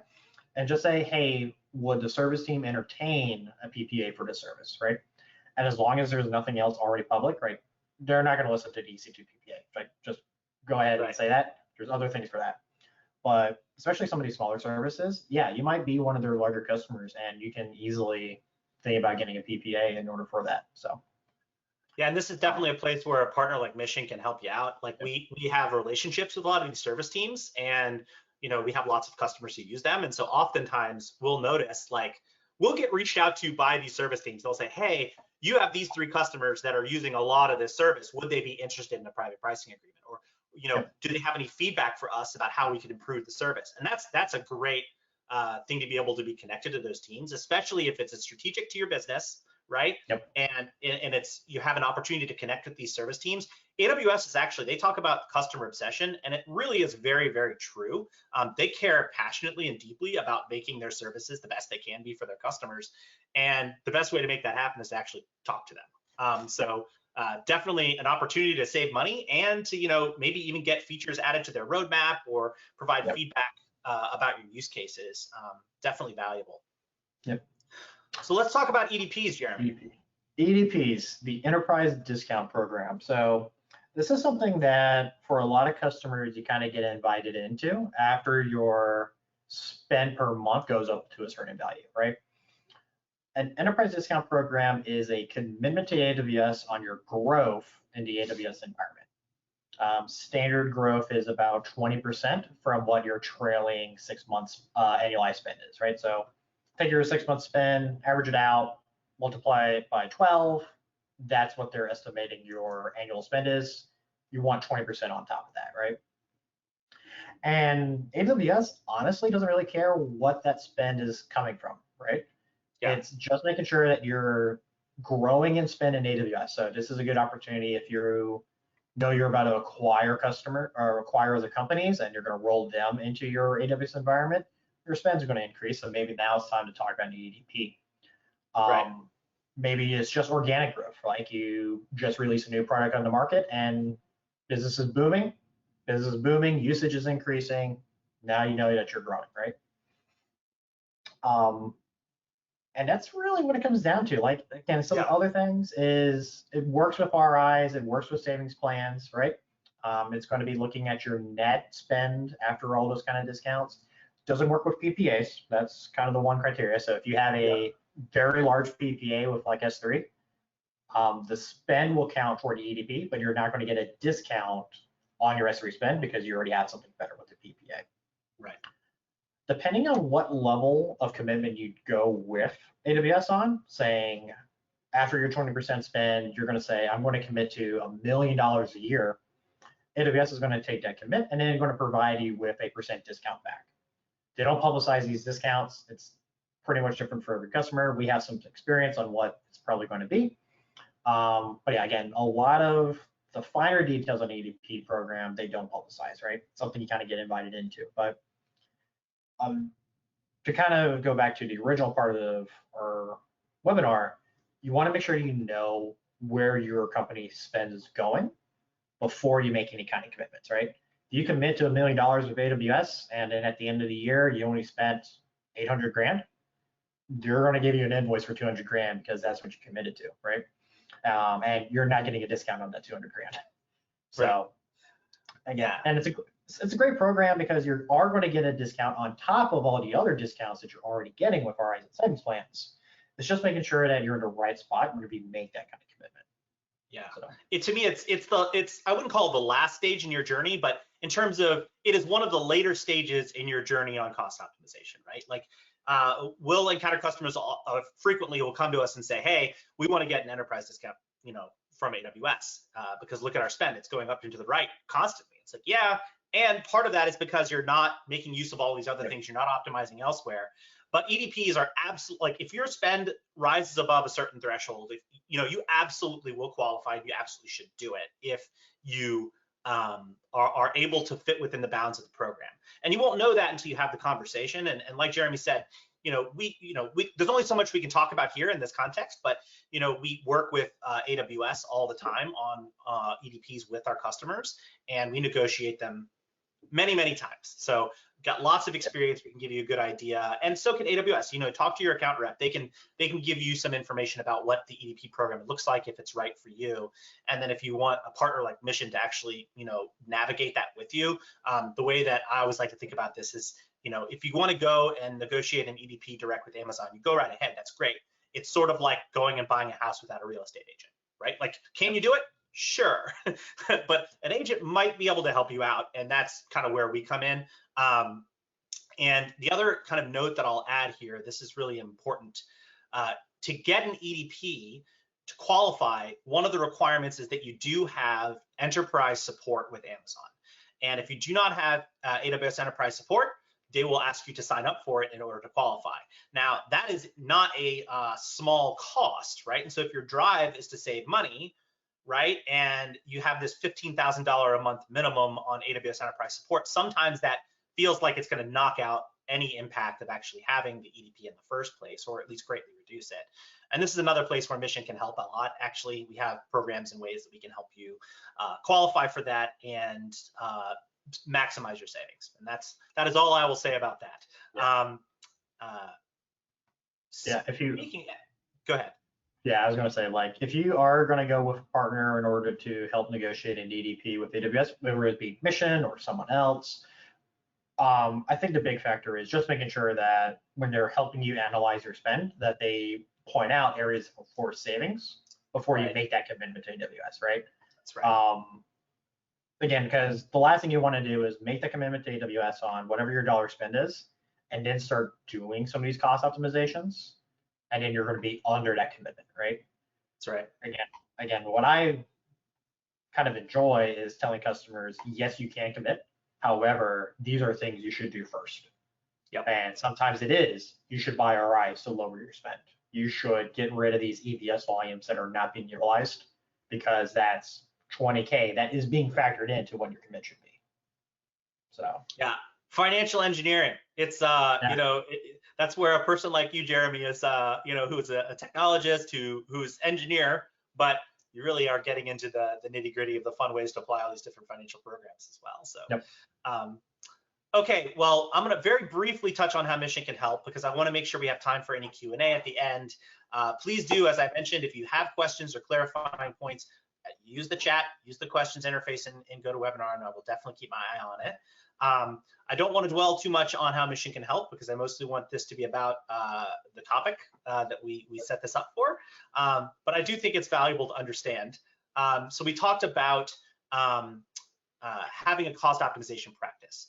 and just say, hey, would the service team entertain a PPA for this service, right? And as long as there's nothing else already public, right, they're not going to listen to the EC2 PPA, right? Just go ahead and say that. There's other things for that. But especially some of these smaller services, yeah, you might be one of their larger customers, and you can easily think about getting a PPA in order for that. So. Yeah, and this is definitely a place where a partner like Mission can help you out. Like we have relationships with a lot of these service teams, and you know we have lots of customers who use them, and so oftentimes we'll notice like we'll get reached out to by these service teams. They'll say, hey, you have these 3 customers that are using a lot of this service. Would they be interested in a private pricing agreement? Or, do they have any feedback for us about how we could improve the service? And that's a great thing to be able to be connected to those teams, especially if it's a strategic to your business, right? Yep. And it's, you have an opportunity to connect with these service teams. AWS is actually, they talk about customer obsession, and it really is very, very true. They care passionately and deeply about making their services the best they can be for their customers. And the best way to make that happen is to actually talk to them. Definitely an opportunity to save money and to, maybe even get features added to their roadmap or provide feedback about your use cases. Definitely valuable. Yep. So let's talk about EDPs, Jeremy. EDPs, the Enterprise Discount Program. So this is something that for a lot of customers, you kind of get invited into after your spend per month goes up to a certain value, right? An Enterprise Discount Program is a commitment to AWS on your growth in the AWS environment. Standard growth is about 20% from what your trailing 6 months annualized spend is, right? So take your 6 month spend, average it out, multiply it by 12. That's what they're estimating your annual spend is. You want 20% on top of that, right? And AWS honestly doesn't really care what that spend is coming from, right? Yeah. It's just making sure that you're growing in spend in AWS. So this is a good opportunity if you know you're about to acquire customer or acquire other companies and you're going to roll them into your AWS environment, your spends are going to increase. So maybe now it's time to talk about an EDP. Right. Maybe it's just organic growth, like you just release a new product on the market and business is booming, usage is increasing. Now you know that you're growing, right? And that's really what it comes down to. Like, again, some other things is it works with RIs, it works with savings plans, right? It's going to be looking at your net spend after all those kind of discounts. Doesn't work with PPAs. That's kind of the one criteria. So if you have a very large PPA with like S3, the spend will count toward the EDP, but you're not going to get a discount on your S3 spend because you already have something better with the PPA. Right. Depending on what level of commitment you go with AWS on, saying after your 20% spend, you're going to say, I'm going to commit to $1 million a year. AWS is going to take that commit and then they're going to provide you with a % discount back. They don't publicize these discounts. It's pretty much different for every customer. We have some experience on what it's probably going to be. But yeah, again, a lot of the finer details on EDP program, they don't publicize, right? Something you kind of get invited into. But to kind of go back to the original part of our webinar, you want to make sure you know where your company spend is going before you make any kind of commitments, right? You commit to $1 million with AWS, and then at the end of the year, you only spent 800 grand. They're going to give you an invoice for 200 grand because that's what you committed to, right? And you're not getting a discount on that 200 grand. So, again, and it's a great program because you are going to get a discount on top of all the other discounts that you're already getting with RIs and savings plans. It's just making sure that you're in the right spot whenever you make that kind of commitment. Yeah, to me, it's I wouldn't call it the last stage in your journey, but in terms of it is one of the later stages in your journey on cost optimization, right? Like we'll encounter customers frequently will come to us and say, hey, we want to get an enterprise discount, from AWS because look at our spend, it's going up into the right constantly. It's like, yeah, and part of that is because you're not making use of all these other things, you're not optimizing elsewhere. But EDPs are absolutely, like if your spend rises above a certain threshold, you absolutely will qualify, you absolutely should do it if you are able to fit within the bounds of the program. And you won't know that until you have the conversation. And like Jeremy said, there's only so much we can talk about here in this context, but we work with AWS all the time on EDPs with our customers, and we negotiate them many, many times. So got lots of experience. We can give you a good idea, and so can AWS. Talk to your account rep. They can give you some information about what the EDP program looks like if it's right for you. And then if you want a partner like Mission to actually navigate that with you, the way that I always like to think about this is if you want to go and negotiate an EDP direct with Amazon, you go right ahead. That's great. It's sort of like going and buying a house without a real estate agent, right? Like, can you do it? Sure, but an agent might be able to help you out, and that's kind of where we come in. And the other kind of note that I'll add here, this is really important. To get an EDP, to qualify, one of the requirements is that you do have enterprise support with Amazon. And if you do not have AWS enterprise support, they will ask you to sign up for it in order to qualify. Now, that is not a small cost, right? And so if your drive is to save money, right, and you have this $15,000 a month minimum on AWS enterprise support, sometimes that feels like it's going to knock out any impact of actually having the EDP in the first place, or at least greatly reduce it. And this is another place where Mission can help a lot. Actually, we have programs and ways that we can help you qualify for that and maximize your savings. And that is all I will say about that. Yeah. Go ahead. Yeah, I was going to say, like, if you are going to go with a partner in order to help negotiate an EDP with AWS, whether it be Mission or someone else, I think the big factor is just making sure that when they're helping you analyze your spend, that they point out areas for savings before you make that commitment to AWS, right? That's right. Again, because the last thing you want to do is make the commitment to AWS on whatever your dollar spend is, and then start doing some of these cost optimizations, and then you're going to be under that commitment, right? That's right. Again, what I kind of enjoy is telling customers, yes, you can commit. However, these are things you should do first. Yep. And sometimes it is, you should buy RIs to lower your spend. You should get rid of these EVS volumes that are not being utilized, because that's $20K that is being factored into what your commit should be. So yeah, financial engineering. It's that's where a person like you, Jeremy, is who's a technologist, who's engineer, but you really are getting into the nitty gritty of the fun ways to apply all these different financial programs as well. So, yep. Okay, well, I'm going to very briefly touch on how Mission can help, because I want to make sure we have time for any Q&A at the end. Please do, as I mentioned, if you have questions or clarifying points, use the chat, use the questions interface in GoToWebinar, and I will definitely keep my eye on it. I don't want to dwell too much on how Mission can help, because I mostly want this to be about the topic that we set this up for. But I do think it's valuable to understand. So we talked about having a cost optimization practice.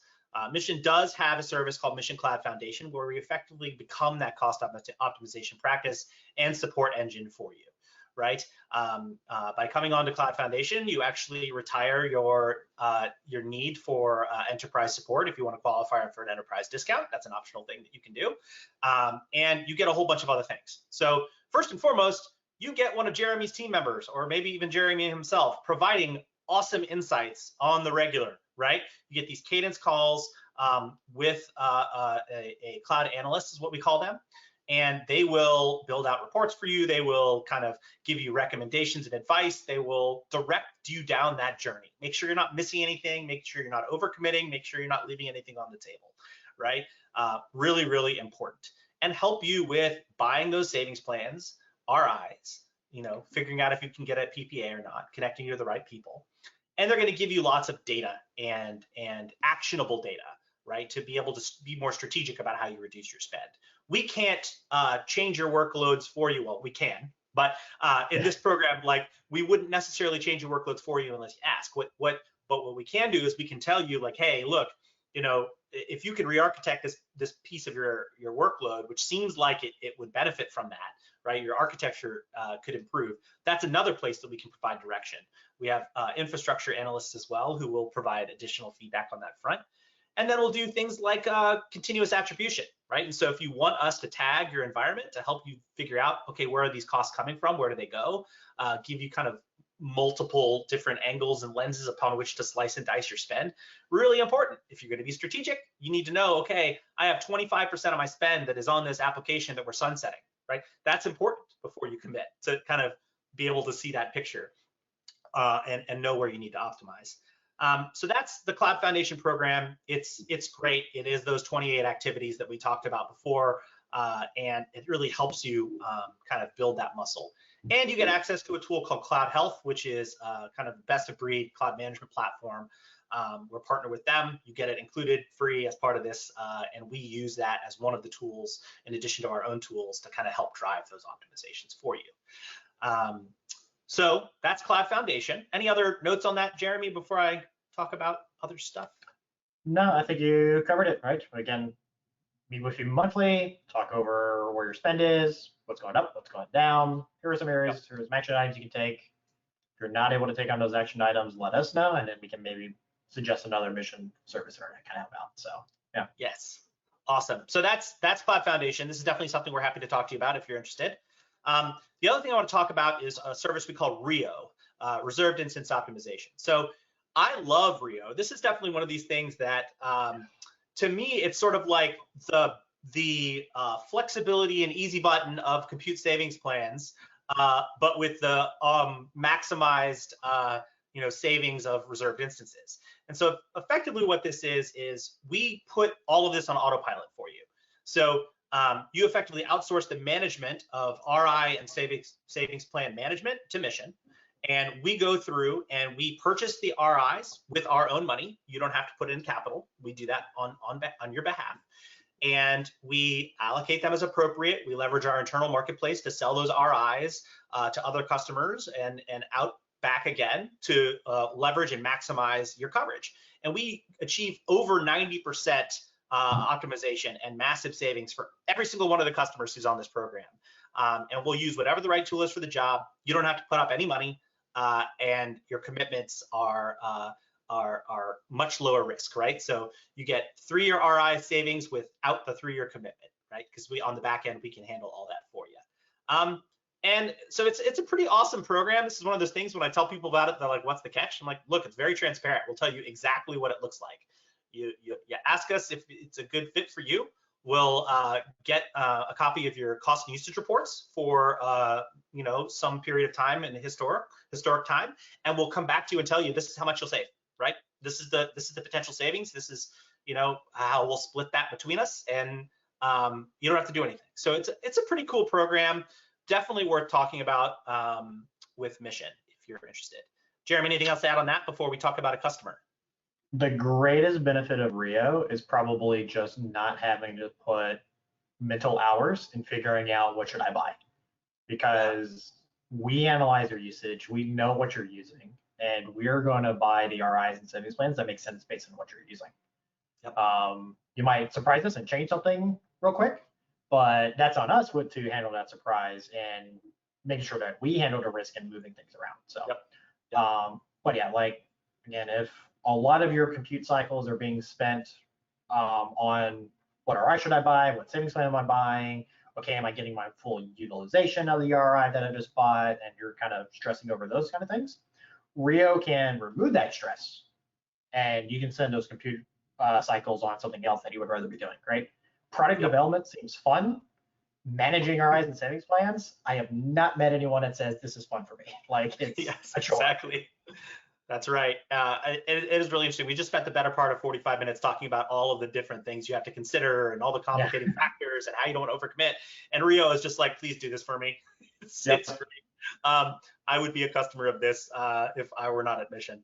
Mission does have a service called Mission Cloud Foundation, where we effectively become that cost optimization practice and support engine for you, right? By coming on to Cloud Foundation, you actually retire your need for enterprise support if you want to qualify for an enterprise discount. That's an optional thing that you can do. And you get a whole bunch of other things. So first and foremost, you get one of Jeremy's team members, or maybe even Jeremy himself, providing awesome insights on the regular, right? You get these cadence calls with a cloud analyst, is what we call them. And they will build out reports for you. They will kind of give you recommendations and advice. They will direct you down that journey. Make sure you're not missing anything. Make sure you're not overcommitting. Make sure you're not leaving anything on the table, right? Really, really important. And help you with buying those savings plans, RIs, figuring out if you can get a PPA or not, connecting you to the right people. And they're going to give you lots of data and actionable data, right, to be able to be more strategic about how you reduce your spend. We can't change your workloads for you. Well, we can, but in this program, like, we wouldn't necessarily change your workloads for you unless you ask. But what we can do is we can tell you, like, hey, look, if you can re-architect this piece of your workload, which seems like it would benefit from that, right? Your architecture could improve. That's another place that we can provide direction. We have infrastructure analysts as well who will provide additional feedback on that front. And then we'll do things like continuous attribution, right? And so if you want us to tag your environment to help you figure out, okay, where are these costs coming from? Where do they go? Give you kind of multiple different angles and lenses upon which to slice and dice your spend. Really important. If you're going to be strategic, you need to know, okay, I have 25% of my spend that is on this application that we're sunsetting, right? That's important before you commit, to kind of be able to see that picture and know where you need to optimize. So that's the Cloud Foundation program. It's great. It is those 28 activities that we talked about before, and it really helps you kind of build that muscle. And you get access to a tool called Cloud Health, which is kind of the best of breed cloud management platform. We're partnered with them. You get it included free as part of this, and we use that as one of the tools in addition to our own tools to kind of help drive those optimizations for you. So that's Cloud Foundation. Any other notes on that, Jeremy, before I talk about other stuff? No, I think you covered it, right? Again, meet with you monthly, talk over where your spend is, what's going up, what's going down. Here are some areas, here are some action items you can take. If you're not able to take on those action items, let us know, and then we can maybe suggest another mission service area kind of help out. So yeah. Yes. Awesome. So that's Cloud Foundation. This is definitely something we're happy to talk to you about if you're interested. The other thing I want to talk about is a service we call RIO, Reserved Instance Optimization. So I love RIO. This is definitely one of these things that, to me, it's sort of like the flexibility and easy button of compute savings plans, but with the maximized savings of reserved instances. And so effectively what this is we put all of this on autopilot for you. So you effectively outsource the management of RI and savings plan management to Mission. And we go through and we purchase the RIs with our own money. You don't have to put in capital. We do that on your behalf. And we allocate them as appropriate. We leverage our internal marketplace to sell those RIs to other customers and out back again to leverage and maximize your coverage. And we achieve over 90% optimization and massive savings for every single one of the customers who's on this program. And we'll use whatever the right tool is for the job. You don't have to put up any money, and your commitments are much lower risk, right? So you get 3-year RI savings without the 3-year commitment, right? Because on the back end, we can handle all that for you. And so it's a pretty awesome program. This is one of those things when I tell people about it, they're like, what's the catch? I'm like, look, it's very transparent. We'll tell you exactly what it looks like. You ask us if it's a good fit for you. We'll get a copy of your cost and usage reports for some period of time in the historic time, and we'll come back to you and tell you this is how much you'll save, right? This is the potential savings. This is how we'll split that between us, and you don't have to do anything. So it's a pretty cool program. Definitely worth talking about with Mission if you're interested. Jeremy, anything else to add on that before we talk about a customer? The greatest benefit of RIO is probably just not having to put mental hours in figuring out what should I buy, because we analyze your usage, we know what you're using, and we're going to buy the RIs and savings plans that make sense based on what you're using. Yep. You might surprise us and change something real quick, but that's on us to handle that surprise and making sure that we handle the risk and moving things around. So, but yeah, like again, if a lot of your compute cycles are being spent on what RI should I buy, what savings plan am I buying, okay, am I getting my full utilization of the RI that I just bought, and you're kind of stressing over those kind of things, RIO can remove that stress, and you can send those compute cycles on something else that you would rather be doing, right? Product development seems fun. Managing RIs and savings plans, I have not met anyone that says this is fun for me. Like it's a chore. Exactly. That's right. It is really interesting. We just spent the better part of 45 minutes talking about all of the different things you have to consider and all the complicating factors and how you don't want to overcommit. And RIO is just like, please do this for me. It's free. I would be a customer of this if I were not at Mission.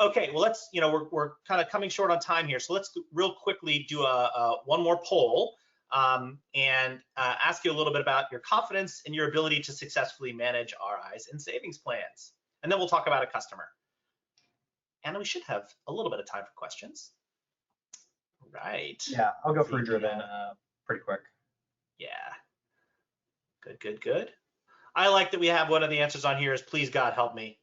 Okay, well, let's, we're kind of coming short on time here. So let's real quickly do one more poll and ask you a little bit about your confidence in your ability to successfully manage RIs and savings plans. And then we'll talk about a customer. And we should have a little bit of time for questions. Right. Yeah, I'll go through Driven pretty quick. Yeah. Good. I like that we have one of the answers on here is please God help me.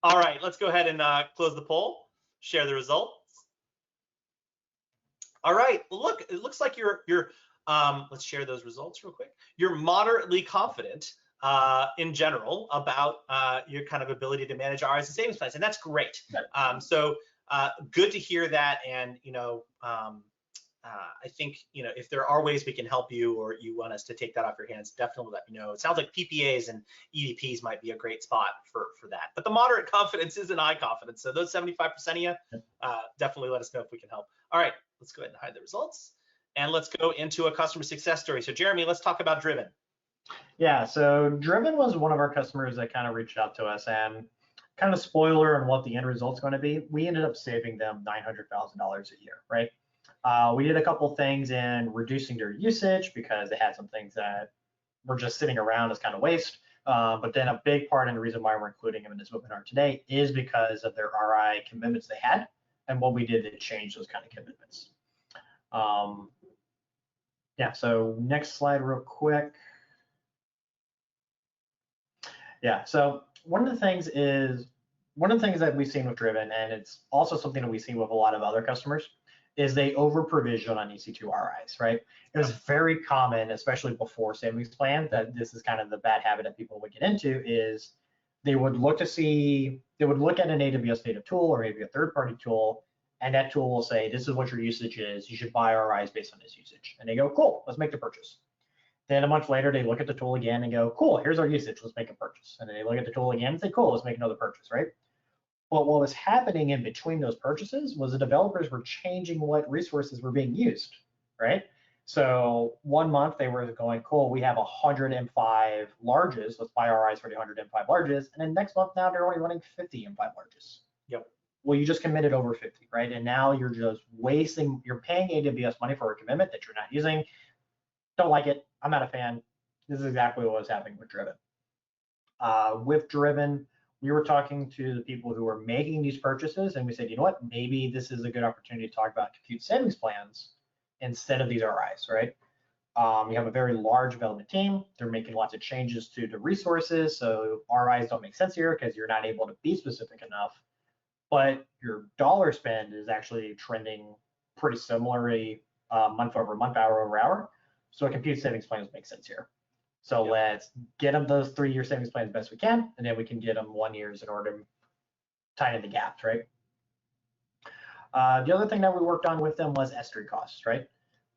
All right, let's go ahead and close the poll, share the results. All right, well, look, it looks like you're let's share those results real quick. You're moderately confident in general about your kind of ability to manage RIs and savings plans, and that's great. So good to hear that, and I think if there are ways we can help you or you want us to take that off your hands, definitely let me know. It sounds like PPAs and EDPs might be a great spot for that. But the moderate confidence isn't high confidence. So those 75% of you, definitely let us know if we can help. All right, let's go ahead and hide the results, and let's go into a customer success story. So Jeremy, let's talk about Driven. Yeah, so Driven was one of our customers that kind of reached out to us, and kind of spoiler on what the end result's going to be. We ended up saving them $900,000 a year, right? We did a couple things in reducing their usage because they had some things that were just sitting around as kind of waste. But then a big part and the reason why we're including them in this webinar today is because of their RI commitments they had and what we did to change those kind of commitments. Yeah, so next slide real quick. Yeah, so one of the things that we've seen with Driven, and it's also something that we've seen with a lot of other customers, is they over provision on EC2 RIs, right? It was very common, especially before savings plan, that this is kind of the bad habit that people would get into, is they would look at an AWS native tool or maybe a third-party tool, and that tool will say, this is what your usage is. You should buy RIs based on this usage. And they go, cool, let's make the purchase. Then a month later, they look at the tool again and go, cool, here's our usage, let's make a purchase. And then they look at the tool again and say, cool, let's make another purchase, right? But what was happening in between those purchases was the developers were changing what resources were being used, right? So 1 month they were going, cool, we have 105 larges, let's buy RIs for the 105 larges. And then next month now they're only running 50 M5 larges. Yep. Well, you just committed over 50, right? And now you're just you're paying AWS money for a commitment that you're not using. Don't like it. I'm not a fan. This is exactly what was happening with Driven. With Driven, we were talking to the people who were making these purchases, and we said, you know what, maybe this is a good opportunity to talk about compute savings plans instead of these RIs, right? You have a very large development team. They're making lots of changes to the resources, so RIs don't make sense here because you're not able to be specific enough. But your dollar spend is actually trending pretty similarly month over month, hour over hour. So a compute savings plans make sense here. So let's get them those 3-year savings plans best we can, and then we can get them 1 years in order to tighten the gaps, right? The other thing that we worked on with them was S3 costs, right?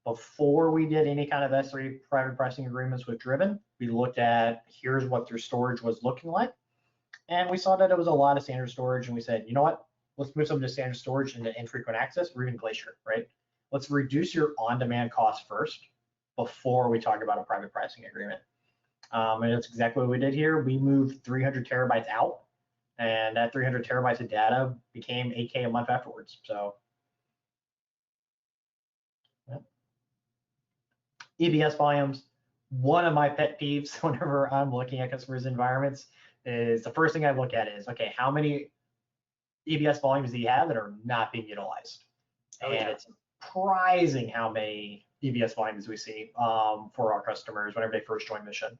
Before we did any kind of S3 private pricing agreements with Driven, we looked at here's what their storage was looking like. And we saw that it was a lot of standard storage, and we said, you know what, let's move some of the standard storage into infrequent access or even Glacier, right? Let's reduce your on-demand costs first before we talk about a private pricing agreement. And that's exactly what we did here. We moved 300 terabytes out, and that 300 terabytes of data became 8K a month afterwards. So EBS volumes, one of my pet peeves whenever I'm looking at customers' environments is the first thing I look at is, okay, how many EBS volumes do you have that are not being utilized? It's surprising how many EBS volumes we see for our customers whenever they first join Mission.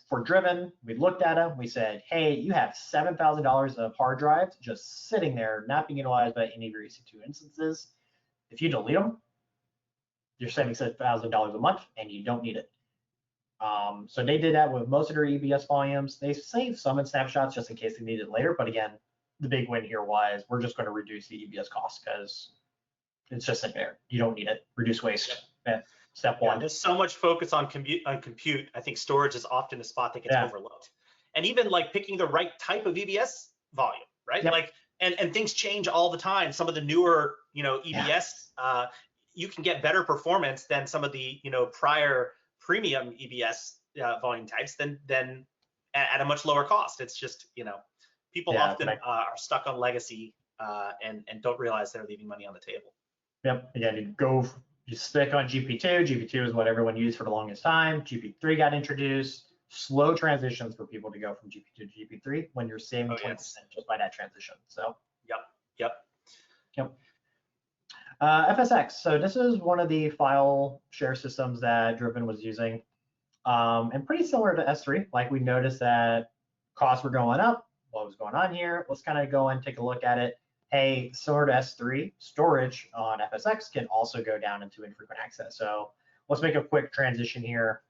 For Driven, we looked at them, we said, hey, you have $7,000 of hard drives just sitting there, not being utilized by any of your EC2 instances. If you delete them, you're saving $7,000 a month and you don't need it. So they did that with most of their EBS volumes. They saved some in snapshots just in case they need it later. But again, the big win here was we're just going to reduce the EBS cost because it's just sitting there. You don't need it. Reduce waste. Step one. There's so much focus on compute. I think storage is often a spot that gets overlooked. And even like picking the right type of EBS volume, right? Like, and things change all the time. Some of the newer, EBS, you can get better performance than some of the, prior premium EBS volume types than at a much lower cost. It's just, people often are stuck on legacy and don't realize they're leaving money on the table. Yep. Again, you stick on GP2. GP2 is what everyone used for the longest time. GP3 got introduced. Slow transitions for people to go from GP2 to GP3 when you're saving 20% just by that transition. So. Yep. FSX. So this is one of the file share systems that Driven was using, and pretty similar to S3. Like we noticed that costs were going up. What was going on here? Let's kind of go and take a look at it. Hey, similar to S3, storage on FSX can also go down into infrequent access. So let's make a quick transition here.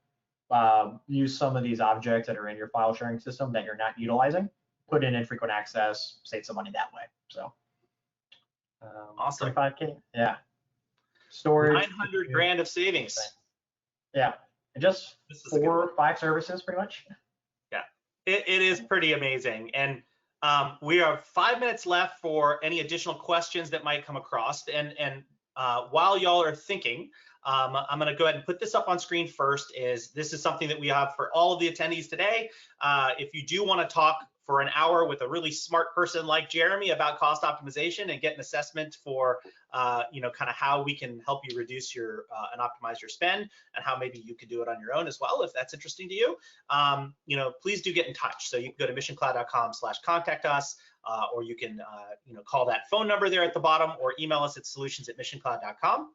Use some of these objects that are in your file sharing system that you're not utilizing, put in infrequent access, save some money that way. So awesome. 25K, storage. 900 grand of savings. Yeah, and just 4 or 5 services pretty much. Yeah, it is pretty amazing. And we have 5 minutes left for any additional questions that might come across. And while y'all are thinking, I'm going to go ahead and put this up on screen first. This is something that we have for all of the attendees today. If you do want to talk for an hour with a really smart person like Jeremy about cost optimization and get an assessment for, you know, kind of how we can help you reduce your and optimize your spend, and how maybe you could do it on your own as well, if that's interesting to you. You know, please do get in touch. So you can go to missioncloud.com/contact us, or you can, you know, call that phone number there at the bottom, or email us at solutions@missioncloud.com.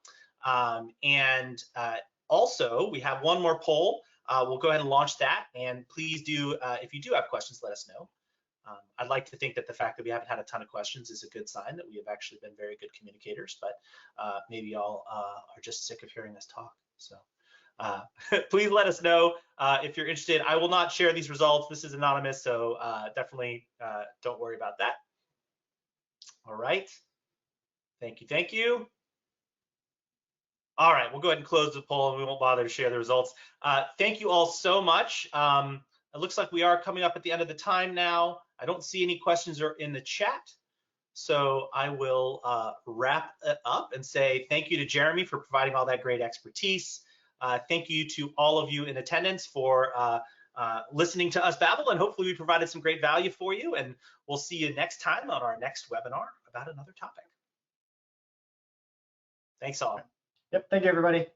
Also, we have one more poll. We'll go ahead and launch that, and please do, if you do have questions, let us know. I'd like to think that the fact that we haven't had a ton of questions is a good sign that we have actually been very good communicators, but maybe y'all are just sick of hearing us talk. So please let us know if you're interested. I will not share these results. This is anonymous, so definitely don't worry about that. All right. Thank you. Thank you. All right, we'll go ahead and close the poll, and we won't bother to share the results. Thank you all so much. It looks like we are coming up at the end of the time now. I don't see any questions or in the chat, so I will wrap it up and say thank you to Jeremy for providing all that great expertise. Thank you to all of you in attendance for listening to us babble, and hopefully we provided some great value for you, and we'll see you next time on our next webinar about another topic. Thanks all. Yep, thank you everybody.